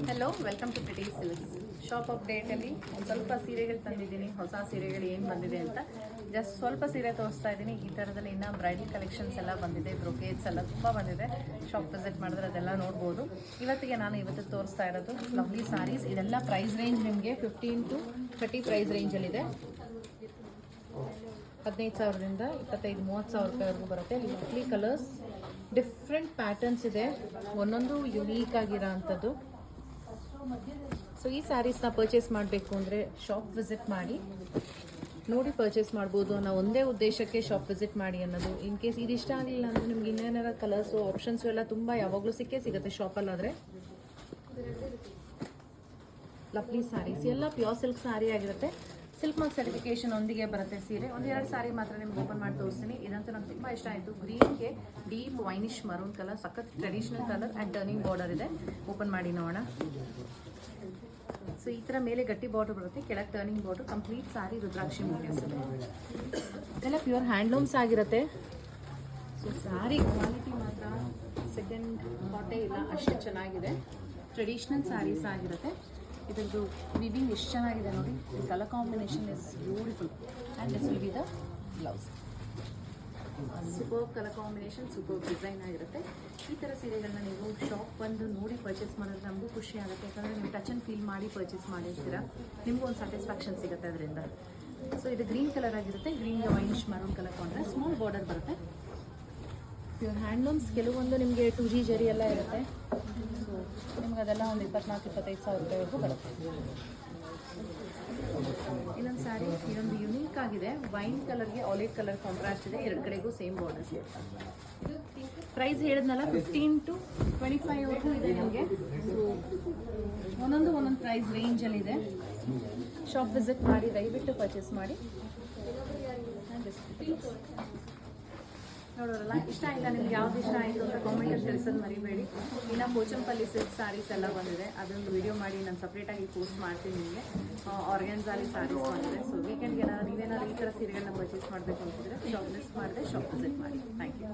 Hello welcome to Preethi silks shop ಅಪ್ಡೇಟಲ್ಲಿ ಒಂದು ಸ್ವಲ್ಪ ಸೀರೆಗಳು ತಂದಿದ್ದೀನಿ. ಹೊಸ ಸೀರೆಗಳು ಏನು ಬಂದಿದೆ ಅಂತ ಜಸ್ಟ್ ಸ್ವಲ್ಪ ಸೀರೆ ತೋರಿಸ್ತಾ ಇದ್ದೀನಿ. ಈ ಥರದಲ್ಲಿ ಇನ್ನೂ ಬ್ರೈಡಲ್ ಕಲೆಕ್ಷನ್ಸ್ ಎಲ್ಲ ಬಂದಿದೆ, ಬ್ರೊಕೇಟ್ಸ್ ಎಲ್ಲ ತುಂಬ ಬಂದಿದೆ. ಶಾಪ್ ವಿಸಿಟ್ ಮಾಡಿದ್ರೆ ಅದೆಲ್ಲ ನೋಡ್ಬೋದು. ಇವತ್ತು ತೋರಿಸ್ತಾ ಇರೋದು ಲವ್ಲಿ ಸಾರೀಸ್. ಇದೆಲ್ಲ ಪ್ರೈಸ್ ರೇಂಜ್ ನಿಮಗೆ 15 to 30 ಪ್ರೈಸ್ ರೇಂಜಲ್ಲಿದೆ. 15,000ದಿಂದ 25-30,000 ರೂಪಾಯಿವರೆಗೂ ಬರುತ್ತೆ. ಲವ್ಲಿ ಕಲರ್ಸ್, ಡಿಫ್ರೆಂಟ್ ಪ್ಯಾಟರ್ನ್ಸ್ ಇದೆ, ಒಂದೊಂದು ಯುನೀಕ್ ಆಗಿರೋ ಅಂಥದ್ದು. ಸೊ ಈ ಸ್ಯಾರೀಸ್ನ ಪರ್ಚೇಸ್ ಮಾಡಬೇಕು ಅಂದರೆ ಶಾಪ್ ವಿಸಿಟ್ ಮಾಡಿ ನೋಡಿ ಪರ್ಚೇಸ್ ಮಾಡ್ಬೋದು. ನಾವು ಒಂದೇ ಉದ್ದೇಶಕ್ಕೆ ಶಾಪ್ ವಿಸಿಟ್ ಮಾಡಿ ಅನ್ನೋದು. ಇನ್ ಕೇಸ್ ಇದು ಇಷ್ಟ ಆಗಲಿಲ್ಲ ಅಂದರೆ ನಿಮ್ಗೆ ಇನ್ನೇನಾರ ಕಲರ್ಸು ಆಪ್ಷನ್ಸು ಎಲ್ಲ ತುಂಬ ಯಾವಾಗಲೂ ಸಿಗುತ್ತೆ ಶಾಪಲ್ಲಾದರೆ. ಲವ್ಲಿ ಸ್ಯಾರೀಸ್ ಎಲ್ಲ ಪ್ಯೂರ್ ಸಿಲ್ಕ್ ಸ್ಯಾರಿ ಆಗಿರುತ್ತೆ. ಸಿಲ್ಕ್ ಮಾರ್ಕ್ ಸರ್ಟಿಫಿಕೇಶನ್ ಒಂದಿಗೆ ಬರುತ್ತೆ ಸೀರೆ. ಒಂದೆರಡು ಸಾರಿ ಮಾತ್ರ ನಿಮ್ಗೆ ಓಪನ್ ಮಾಡಿ ತೋರಿಸ್ತೀನಿ. ಇದಂತೂ ನಂಗೆ ತುಂಬ ಇಷ್ಟ ಆಯಿತು. ಗ್ರೀನ್ಗೆ ಡೀಪ್ ವೈನಿಶ್ ಮರೂನ್ ಕಲರ್, ಸಖತ್ traditional colour and turning border ಇದೆ. ಓಪನ್ ಮಾಡಿ ನೋಡೋಣ. ಸೊ ಈ ಥರ ಮೇಲೆ ಗಟ್ಟಿ ಬಾರ್ಡರ್ ಬರುತ್ತೆ, ಕೆಳಗೆ ಟರ್ನಿಂಗ್ ಬಾರ್ಡರ್. ಕಂಪ್ಲೀಟ್ ಸಾರಿ ರುದ್ರಾಕ್ಷಿ ಮೂವಿಸ್ ಇದೆ. ಇದೆಲ್ಲ ಪ್ಯೂರ್ ಹ್ಯಾಂಡ್ಲೂಮ್ಸ್ ಆಗಿರುತ್ತೆ. ಸೊ ಸ್ಯಾರಿ ಕ್ವಾಲಿಟಿ ಮಾತ್ರ ಸೆಕೆಂಡ್ ಥಾಟೇ ಇಲ್ಲ, ಅಷ್ಟು ಚೆನ್ನಾಗಿದೆ. ಟ್ರೆಡಿಷ್ನಲ್ ಸ್ಯಾರೀಸ್ ಆಗಿರುತ್ತೆ. ಇದರದ್ದು ವಿವಿಂಗ್ ಎಷ್ಟು ಚೆನ್ನಾಗಿದೆ ನೋಡಿ. Colour combination is beautiful and this will be the blouse. Super colour combination, super design ಆಗಿರುತ್ತೆ. ಈ ಥರ ಸೀರೆಗಳನ್ನ ನೀವು ಶಾಪ್ ಬಂದು ನೋಡಿ ಪರ್ಚೇಸ್ ಮಾಡೋದು ನಮಗೂ ಖುಷಿ ಆಗುತ್ತೆ. ಯಾಕಂದರೆ ನೀವು ಟಚ್ ಆ್ಯಂಡ್ ಫೀಲ್ ಮಾಡಿ ಪರ್ಚೇಸ್ ಮಾಡಿರ್ತೀರ, ನಿಮಗೂ ಒಂದು ಸ್ಯಾಟಿಸ್ಫ್ಯಾಕ್ಷನ್ ಸಿಗುತ್ತೆ ಅದರಿಂದ. ಸೊ ಇದು ಗ್ರೀನ್ ಕಲರ್ ಆಗಿರುತ್ತೆ. ಗ್ರೀನ್ಗೆ ವೈನಿಶ್ ಮರೂನ್ ಕಲರ್ ಕೊಂಡ್ರೆ ಸ್ಮಾಲ್ ಬಾರ್ಡರ್ ಬರುತ್ತೆ. ಪ್ಯೂರ್ ಹ್ಯಾಂಡ್ಲೂಮ್ಸ್, ಕೆಲವೊಂದು ನಿಮಗೆ 2G ಜರಿ ಎಲ್ಲ ಇರುತ್ತೆ. ಸೊ ನಿಮ್ಗೆ ಅದೆಲ್ಲ ಒಂದು 24-25,000 ರೂಪಾಯಿವರೆಗೂ ಬರುತ್ತೆ. ಇನ್ನೊಂದು ಸ್ಯಾರಿ, ಇದೊಂದು ಯುನೀಕ್ ಆಗಿದೆ. ವೈನ್ ಕಲರ್ಗೆ ಆಲಿವ್ ಕಲರ್ ಕಾಂಟ್ರಾಸ್ಟ್ ಇದೆ. ಎರಡು ಕಡೆಗೂ ಸೇಮ್ ಬಾರ್ಡರ್ಸ್ ಇದೆ. ಪ್ರೈಸ್ ಹೇಳಿದ್ನಲ್ಲ 15 to 25 ಇದೆ ನಿಮಗೆ. ಸೊ ಒಂದೊಂದು ಪ್ರೈಸ್ ರೇಂಜಲ್ಲಿದೆ. ಶಾಪ್ ವಿಸಿಟ್ ಮಾಡಿ ದಯವಿಟ್ಟು ಪರ್ಚೇಸ್ ಮಾಡಿ. ನೋಡೋರಲ್ಲ, ಇಷ್ಟ ಆಯಿತಾ ನಿಮ್ಗೆ? ಯಾವ್ದು ಇಷ್ಟ ಆಯಿತು ಅಂತ ಕಾಮೆಂಟಲ್ಲಿ ತಿಳಿಸೋದು ಮರಿಬೇಡಿ. ಇನ್ನು ಪೋಚಂಪಲ್ಲಿ ಸಿಲ್ಕ್ ಸ್ಯಾರೀಸ್ ಎಲ್ಲ ಬಂದಿದೆ, ಅದೊಂದು ವಿಡಿಯೋ ಮಾಡಿ ನಾನು ಸಪ್ರೇಟಾಗಿ ಪೋಸ್ಟ್ ಮಾಡ್ತೀನಿ ನಿಮಗೆ. ಆರ್ಗ್ಯಾನ್ಸಾಲಿ ಸ್ಯಾರೀಸ್ ಬಂದಿದೆ. ಸೊ ವೀಕೆಂಡ್ಗೆ ನೀವೇನಾದ್ರು ಈ ಥರ ಸೀರೆಗಳನ್ನ ಪರ್ಚೇಸ್ ಮಾಡಬೇಕು ಅಂತಿದ್ರೆ ಶಾಪ್ ಲಿಸ್ಟ್ ಮಾಡಿದೆ ಶಾಪ್ ವಿಸಿಟ್ ಮಾಡಿ. Thank you.